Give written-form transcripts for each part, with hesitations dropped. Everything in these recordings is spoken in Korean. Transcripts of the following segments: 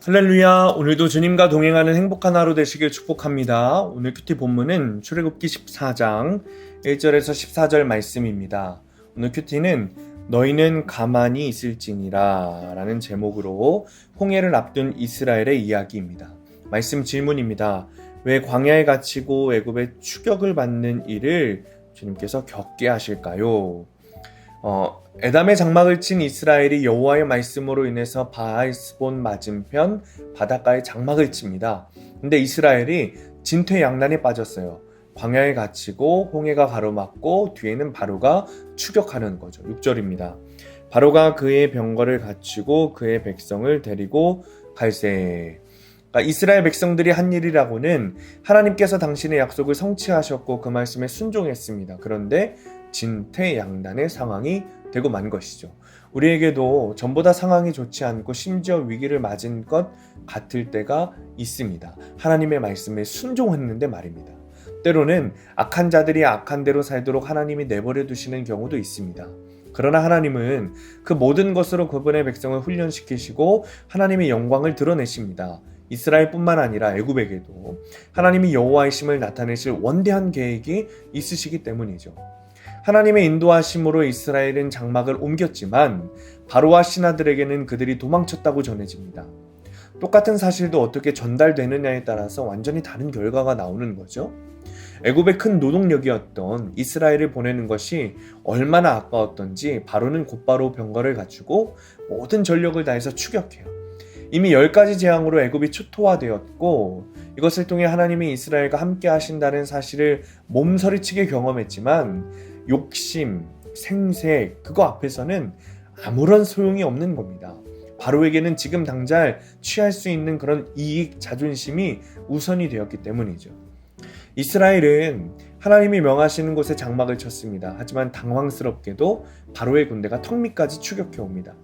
할렐루야. 오늘도 주님과 동행하는 행복한 하루 되시길 축복합니다. 오늘 큐티 본문은 출애굽기 14장 1절에서 14절 말씀입니다. 오늘 큐티는 너희는 가만히 있을지니라 라는 제목으로 홍해를 앞둔 이스라엘의 이야기입니다. 말씀 질문입니다. 왜 광야에 갇히고 애굽의 추격을 받는 일을 주님께서 겪게 하실까요? 에담의 장막을 친 이스라엘이 여호와의 말씀으로 인해서 바알스본 맞은편 바닷가에 장막을 칩니다. 근데 이스라엘이 진퇴양난에 빠졌어요. 광야에 갇히고 홍해가 가로막고 뒤에는 바로가 추격하는 거죠. 6절입니다. 바로가 그의 병거를 갖추고 그의 백성을 데리고 갈새. 그러니까 이스라엘 백성들이 한 일이라고는 하나님께서 당신의 약속을 성취하셨고 그 말씀에 순종했습니다. 그런데 진퇴양난의 상황이 되고 만 것이죠. 우리에게도 전보다 상황이 좋지 않고 심지어 위기를 맞은 것 같을 때가 있습니다. 하나님의 말씀에 순종했는데 말입니다. 때로는 악한 자들이 악한 대로 살도록 하나님이 내버려 두시는 경우도 있습니다. 그러나 하나님은 그 모든 것으로 그분의 백성을 훈련시키시고 하나님의 영광을 드러내십니다. 이스라엘뿐만 아니라 애굽에게도 하나님이 여호와의 심을 나타내실 원대한 계획이 있으시기 때문이죠. 하나님의 인도하심으로 이스라엘은 장막을 옮겼지만 바로와 신하들에게는 그들이 도망쳤다고 전해집니다. 똑같은 사실도 어떻게 전달되느냐에 따라서 완전히 다른 결과가 나오는 거죠. 애굽의 큰 노동력이었던 이스라엘을 보내는 것이 얼마나 아까웠던지 바로는 곧바로 병거를 갖추고 모든 전력을 다해서 추격해요. 이미 10가지 재앙으로 애굽이 초토화되었고 이것을 통해 하나님이 이스라엘과 함께 하신다는 사실을 몸서리치게 경험했지만 욕심, 생색, 그거 앞에서는 아무런 소용이 없는 겁니다. 바로에게는 지금 당장 취할 수 있는 그런 이익, 자존심이 우선이 되었기 때문이죠. 이스라엘은 하나님이 명하시는 곳에 장막을 쳤습니다. 하지만 당황스럽게도 바로의 군대가 턱 밑까지 추격해 옵니다.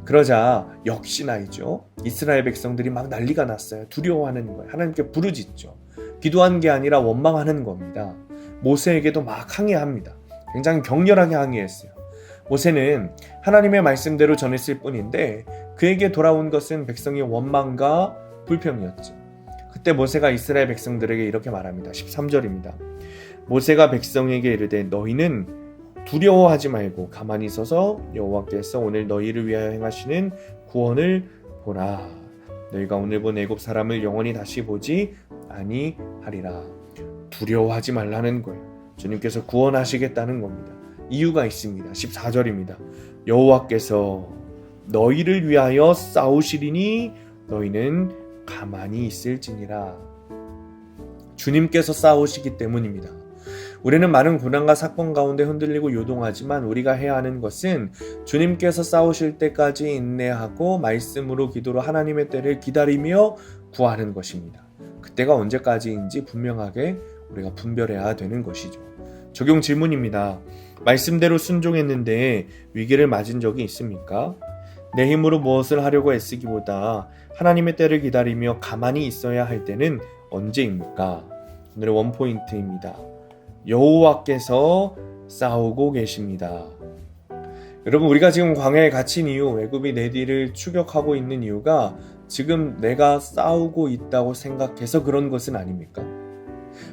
그러자 역시나이죠. 이스라엘 백성들이 막 난리가 났어요. 두려워하는 거예요. 하나님께 부르짖죠. 기도한 게 아니라 원망하는 겁니다. 모세에게도 막 항의합니다. 굉장히 격렬하게 항의했어요. 모세는 하나님의 말씀대로 전했을 뿐인데 그에게 돌아온 것은 백성의 원망과 불평이었죠. 그때 모세가 이스라엘 백성들에게 이렇게 말합니다. 13절입니다. 모세가 백성에게 이르되 너희는 두려워하지 말고 가만히 서서 여호와께서 오늘 너희를 위하여 행하시는 구원을 보라. 너희가 오늘 본 애굽 사람을 영원히 다시 보지 아니하리라. 두려워하지 말라는 거예요. 주님께서 구원하시겠다는 겁니다. 이유가 있습니다. 14절입니다. 여호와께서 너희를 위하여 싸우시리니 너희는 가만히 있을지니라. 주님께서 싸우시기 때문입니다. 우리는 많은 고난과 사건 가운데 흔들리고 요동하지만 우리가 해야 하는 것은 주님께서 싸우실 때까지 인내하고 말씀으로 기도로 하나님의 때를 기다리며 구하는 것입니다. 그때가 언제까지인지 분명하게 우리가 분별해야 되는 것이죠. 적용 질문입니다. 말씀대로 순종했는데 위기를 맞은 적이 있습니까? 내 힘으로 무엇을 하려고 애쓰기보다 하나님의 때를 기다리며 가만히 있어야 할 때는 언제입니까? 오늘의 원포인트입니다. 여호와께서 싸우고 계십니다. 여러분, 우리가 지금 광야에 갇힌 이유, 애굽이 내 뒤를 추격하고 있는 이유가 지금 내가 싸우고 있다고 생각해서 그런 것은 아닙니까?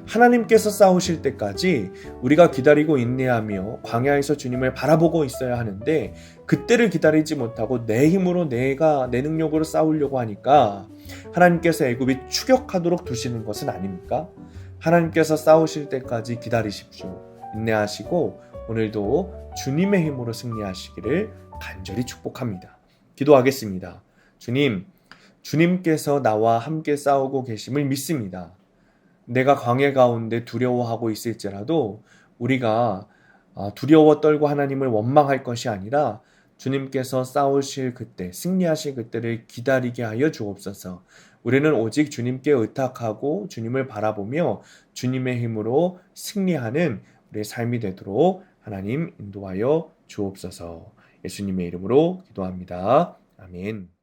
하나님께서 싸우실 때까지 우리가 기다리고 인내하며 광야에서 주님을 바라보고 있어야 하는데 그때를 기다리지 못하고 내 힘으로 내 능력으로 싸우려고 하니까 하나님께서 애굽이 추격하도록 두시는 것은 아닙니까? 하나님께서 싸우실 때까지 기다리십시오. 인내하시고 오늘도 주님의 힘으로 승리하시기를 간절히 축복합니다. 기도하겠습니다. 주님께서 나와 함께 싸우고 계심을 믿습니다. 내가 광야 가운데 두려워하고 있을지라도 우리가 두려워 떨고 하나님을 원망할 것이 아니라 주님께서 싸우실 그때, 승리하실 그때를 기다리게 하여 주옵소서. 우리는 오직 주님께 의탁하고 주님을 바라보며 주님의 힘으로 승리하는 우리의 삶이 되도록 하나님 인도하여 주옵소서. 예수님의 이름으로 기도합니다. 아멘.